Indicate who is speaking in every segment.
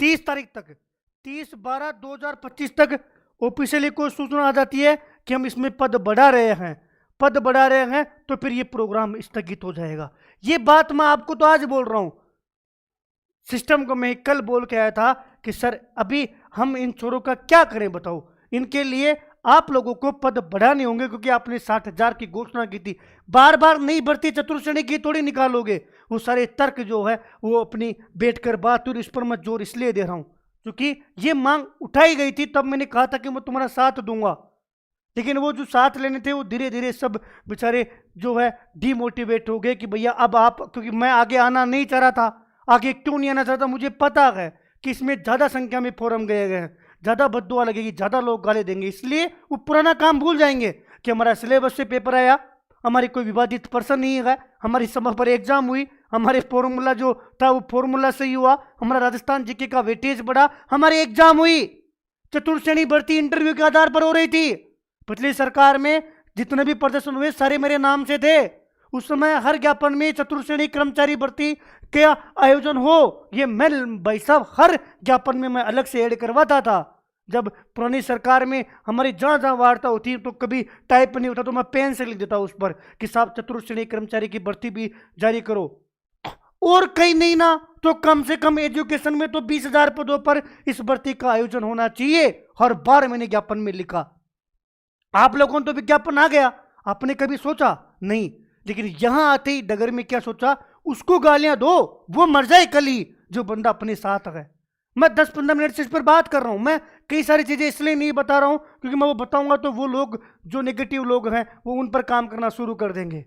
Speaker 1: 30 तारीख तक, 30/12/2025 तक ऑफिशियली कोई सूचना आ जाती है कि हम इसमें पद बढ़ा रहे हैं, पद बढ़ा रहे हैं, तो फिर ये प्रोग्राम स्थगित हो जाएगा। ये बात मैं आपको तो आज बोल रहा हूं, सिस्टम को मैं कल बोल के आया था कि सर अभी हम इन चोरों का क्या करें बताओ। इनके लिए आप लोगों को पद बढ़ाने होंगे क्योंकि आपने 60,000 की घोषणा की थी। बार बार नहीं भर्ती चतुर्थ श्रेणी की थोड़ी निकालोगे। वो सारे तर्क जो है वो अपनी बैठकर बात, और इस पर मैं जोर इसलिए दे रहा हूं क्योंकि ये मांग उठाई गई थी, तब मैंने कहा था कि मैं तुम्हारा साथ दूंगा, लेकिन वो जो साथ लेने थे वो धीरे धीरे सब बेचारे जो है डिमोटिवेट हो गए कि भैया अब आप, क्योंकि मैं आगे आना नहीं चाह रहा था। आगे क्यों नहीं आना चाहता, मुझे पता है कि इसमें ज़्यादा संख्या में फोरम गए हैं, ज़्यादा बद्दुआ लगेगी, ज़्यादा लोग गाली देंगे, इसलिए वो पुराना काम भूल जाएंगे कि हमारा सिलेबस से पेपर आया, हमारी कोई विवादित पर्सन नहीं है, हमारी समय पर एग्जाम हुई, हमारे फॉर्मूला जो था वो फॉर्मूला सही हुआ, हमारा राजस्थान जीके का वेटेज बढ़ा, हमारी एग्जाम हुई। चतुर्थ श्रेणी भर्ती इंटरव्यू के आधार पर हो रही थी। पिछली सरकार में जितने भी प्रदर्शन हुए सारे मेरे नाम से थे। उस समय हर ज्ञापन में चतुर्थ श्रेणी कर्मचारी भर्ती का आयोजन हो, ये मैं भाई साहब हर ज्ञापन में मैं अलग से ऐड करवाता था। जब पुरानी सरकार में हमारी जहां जहां वार्ता होती तो कभी टाइप नहीं होता तो मैं पेन से लिख देता उस पर कि साहब चतुर्थ श्रेणी कर्मचारी की भर्ती भी जारी करो। और कहीं नहीं ना तो कम से कम एजुकेशन में तो 20,000 पदों पर इस भर्ती का आयोजन होना चाहिए। हर बार मैंने ज्ञापन में लिखा। आप लोगों को तो विज्ञापन आ गया, आपने कभी सोचा नहीं, लेकिन यहां आते ही डगर में क्या सोचा, उसको गालियां दो, वो मर जाए कल ही जो बंदा अपने साथ है। मैं 10-15 मिनट से इस पर बात कर रहा हूं। मैं कई सारी चीजें इसलिए नहीं बता रहा हूं क्योंकि मैं वो बताऊंगा तो वो लोग जो नेगेटिव लोग हैं वो उन पर काम करना शुरू कर देंगे।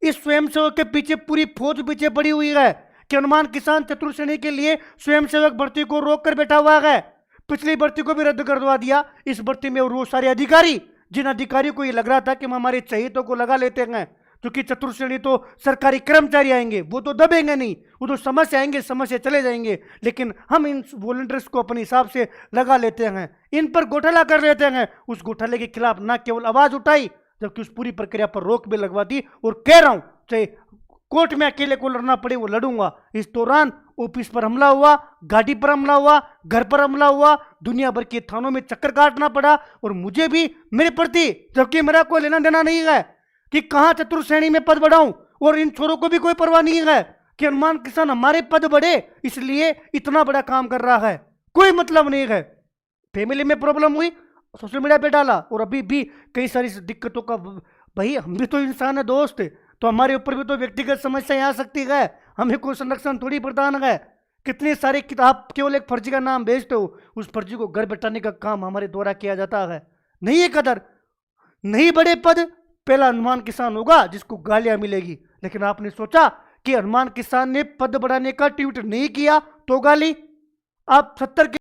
Speaker 1: इस स्वयंसेवक के पीछे पूरी फौज पीछे पड़ी हुई है कि हनुमान किसान चतुर्थ श्रेणी के लिए स्वयंसेवक भर्ती को रोक कर बैठा हुआ है। पिछली भर्ती को भी रद्द करवा दिया। इस भर्ती में वो सारे अधिकारी, जिन अधिकारियों को ये लग रहा था कि हम हमारे चहेतों को लगा लेते हैं क्योंकि चतुर्थ श्रेणी तो सरकारी कर्मचारी आएंगे, वो तो दबेंगे नहीं, वो तो समझ से आएंगे, समझ से चले जाएंगे, लेकिन हम इन वॉलंटियर्स को अपने हिसाब से लगा लेते हैं, इन पर घोटाला कर लेते हैं। उस घोटाले के खिलाफ ना केवल आवाज उठाई जबकि उस पूरी प्रक्रिया पर रोक भी लगवा दी। और कह रहा हूं चाहे कोर्ट में अकेले को लड़ना पड़े वो लड़ूंगा। इस दौरान ऑफिस पर हमला हुआ, गाड़ी पर हमला हुआ, घर पर हमला हुआ, दुनिया भर के थानों में चक्कर काटना पड़ा, और मुझे भी मेरे प्रति, जबकि मेरा कोई लेना देना नहीं है कि कहां चतुर्थ श्रेणी में पद बढ़ाऊं, और इन छोरों को भी कोई परवाह नहीं है कि हनुमान किसान हमारे पद बढ़े इसलिए इतना बड़ा काम कर रहा है, कोई मतलब नहीं है। फैमिली में प्रॉब्लम हुई, सोशल मीडिया पे डाला, और अभी भी कई सारी दिक्कतों का, भाई हम भी तो इंसान है दोस्त, तो हमारे ऊपर भी तो व्यक्तिगत समस्याएं आ सकती है, हमें कोई संरक्षण थोड़ी प्रदान है। कितने सारे किताब केवल एक फर्जी का नाम भेजते हो, उस फर्जी को घर बैठाने का काम हमारे द्वारा किया जाता है। नहीं है कदर, नहीं बड़े पद, पहला हनुमान किसान होगा जिसको गालियां मिलेगी। लेकिन आपने सोचा कि हनुमान किसान ने पद बढ़ाने का ट्वीट नहीं किया तो गाली। आप 70 के